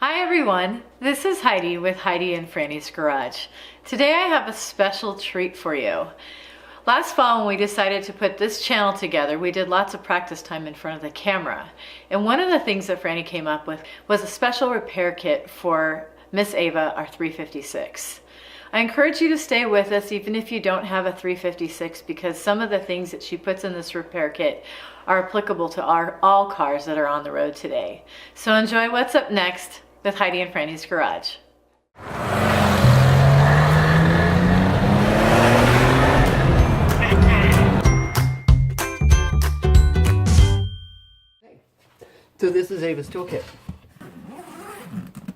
Hi everyone, this is Heidi with Heidi and Franny's Garage. Today I have a special treat for you. Last fall when we decided to put this channel together, we did lots of practice time in front of the camera. And one of the things that Franny came up with was a special repair kit for Miss Ava, our 356. I encourage you to stay with us even if you don't have a 356 because some of the things that she puts in this repair kit are applicable to all cars that are on the road today. So enjoy what's up next with Heidi and Franny's Garage. So this is Ava's toolkit.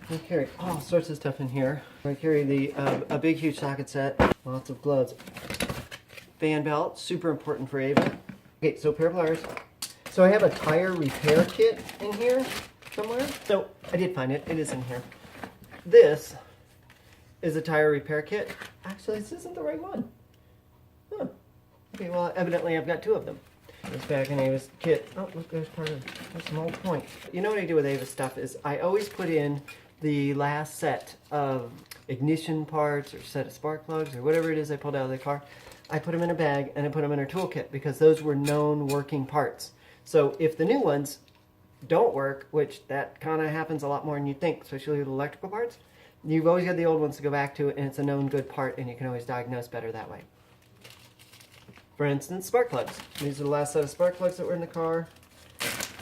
I carry all sorts of stuff in here. I carry a big huge socket set, lots of gloves, fan belt, super important for Ava. Okay, so pair of pliers. So I have a tire repair kit in here somewhere. So I did find it. It is in here. This is a tire repair kit. Actually, this isn't the right one. Huh. Okay, well, evidently I've got two of them. It's back in Ava's kit. Oh, look, there's part of that's an old point. You know what I do with Ava's stuff is I always put in the last set of ignition parts or set of spark plugs or whatever it is I pulled out of the car. I put them in a bag and I put them in her toolkit because those were known working parts. So if the new ones don't work, which that kind of happens a lot more than you think, especially with electrical parts, you've always got the old ones to go back to and it's a known good part and you can always diagnose better that way. For instance, spark plugs. These are the last set of spark plugs that were in the car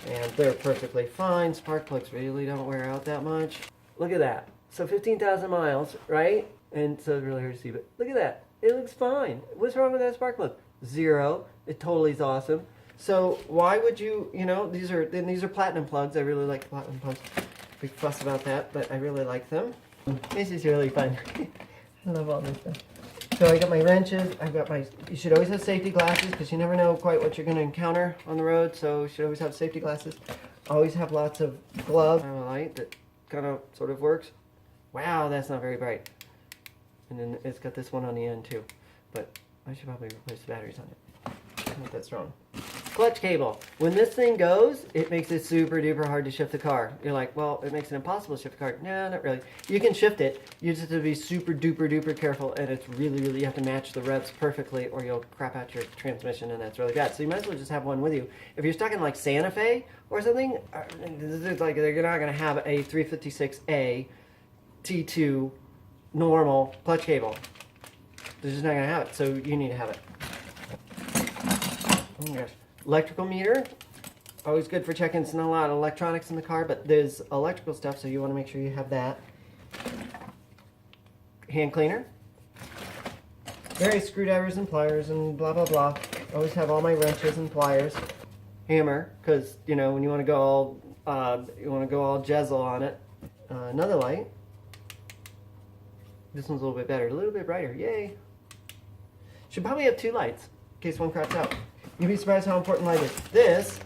and they're perfectly fine. Spark plugs really don't wear out that much. Look at that. So 15,000 miles, right? And so it's really hard to see, but look at that. It looks fine. What's wrong with that spark plug? Zero. It totally is awesome. So why would you, these are platinum plugs. I really like platinum plugs. Big fuss about that, but I really like them. This is really fun. I love all this stuff. So I got my wrenches. You should always have safety glasses because you never know quite what you're going to encounter on the road. So you should always have safety glasses. Always have lots of gloves. I have a light that kind of sort of works. Wow, that's not very bright. And then it's got this one on the end too. But I should probably replace the batteries on it. I think that's wrong. Clutch cable. When this thing goes, it makes it super duper hard to shift the car. You're like, well, it makes it impossible to shift the car. No, not really. You can shift it. You just have to be super duper duper careful, and it's really, you have to match the revs perfectly or you'll crap out your transmission, and that's really bad. So you might as well just have one with you. If you're stuck in like Santa Fe or something, it's like you're not going to have a 356A T2 normal clutch cable. They're just not going to have it, so you need to have it. Oh my gosh. Electrical meter, always good for checking. It's not a lot of electronics in the car, but there's electrical stuff, so you want to make sure you have that. Hand cleaner. Various screwdrivers and pliers and blah blah blah. Always have all my wrenches and pliers. Hammer, because when you want to go all Jezel on it. Another light. This one's a little bit better, a little bit brighter. Yay! Should probably have two lights in case one craps out. You'd be surprised how important light is. This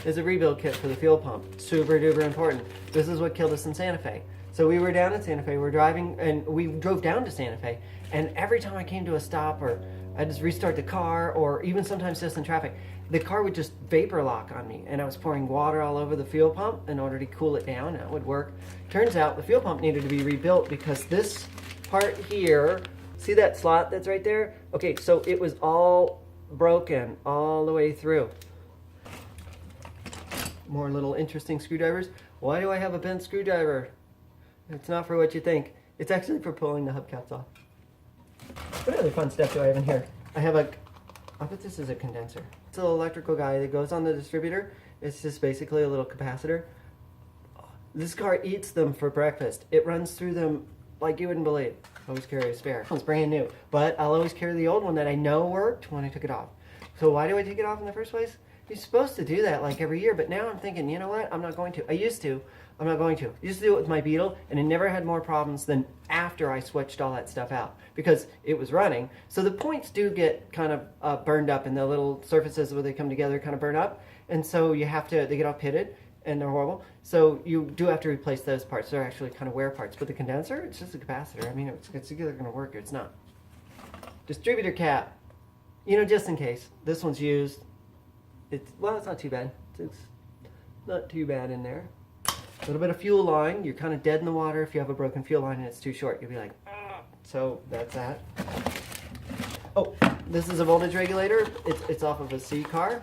is a rebuild kit for the fuel pump. Super duper important. This is what killed us in Santa Fe. So we were down in Santa Fe, we're driving, and we drove down to Santa Fe, and every time I came to a stop or I just restart the car, or even sometimes just in traffic, the car would just vapor lock on me, and I was pouring water all over the fuel pump in order to cool it down, and it would work. Turns out the fuel pump needed to be rebuilt because this part here, see that slot that's right there? Okay, so it was all broken all the way through. More little interesting screwdrivers. Why do I have a bent screwdriver? It's not for what you think. It's actually for pulling the hubcaps off. What other fun stuff do I have in here? I bet this is a condenser. It's a little electrical guy that goes on the distributor. It's just basically a little capacitor. This car eats them for breakfast. It runs through them like you wouldn't believe. I always carry a spare. It's brand new, but I'll always carry the old one that I know worked when I took it off. So why do I take it off in the first place? You're supposed to do that like every year, but now I'm thinking, you know what? I'm not going to. I used to. I'm not going to. I used to do it with my Beetle, and it never had more problems than after I switched all that stuff out because it was running. So the points do get kind of burned up, and the little surfaces where they come together kind of burn up, and so you have to. They get all pitted, and they're horrible. So you do have to replace those parts. They're actually kind of wear parts. But the condenser, it's just a capacitor. I mean, it's either going to work or it's not. Distributor cap. Just in case. This one's used. It's not too bad. It's not too bad in there. A little bit of fuel line. You're kind of dead in the water if you have a broken fuel line and it's too short. You'll be like, "Ugh." So that's that. Oh, this is a voltage regulator. It's off of a C car.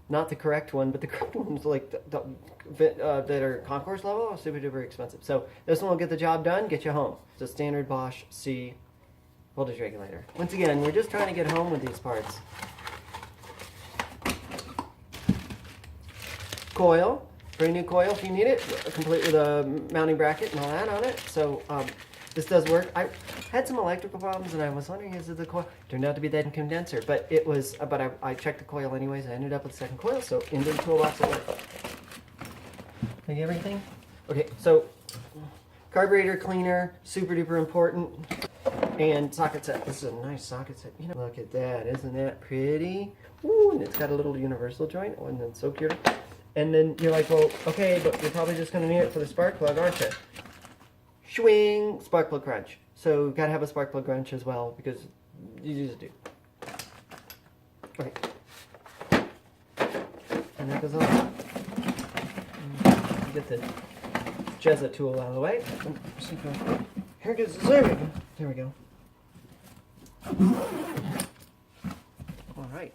Not the correct one, but the correct one's like that are concourse level, super duper expensive. So this one will get the job done, get you home. It's a standard Bosch C voltage regulator. Once again, we're just trying to get home with these parts. Coil, brand new coil if you need it, complete with a mounting bracket and all that on it. So this does work. I had some electrical problems and I was wondering, is it the coil? Turned out to be that condenser, but it was. But I checked the coil anyways. I ended up with the second coil, so into the toolbox it went. Did I get everything? Okay, so carburetor cleaner, super duper important, and socket set. This is a nice socket set. You know, look at that. Isn't that pretty? Ooh, and it's got a little universal joint, and then so cute. And then you're like, well, okay, but you're probably just going to need it for the spark plug, aren't you? Swing, spark plug wrench. So you've got to have a spark plug wrench as well, because you just do. Okay. And that goes on. Get the Jezza tool out of the way. Here goes the zoom. There we go. All right.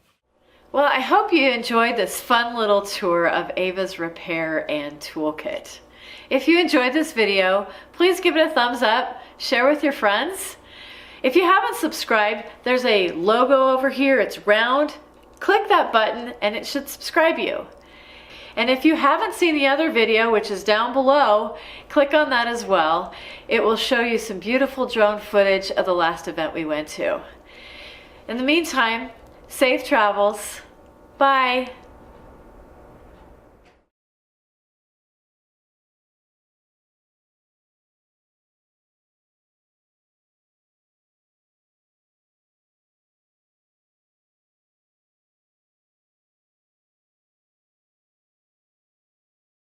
Well, I hope you enjoyed this fun little tour of Ava's repair and toolkit. If you enjoyed this video, please give it a thumbs up, share with your friends. If you haven't subscribed, there's a logo over here, it's round. Click that button and it should subscribe you. And if you haven't seen the other video, which is down below, click on that as well. It will show you some beautiful drone footage of the last event we went to. In the meantime, safe travels. Bye.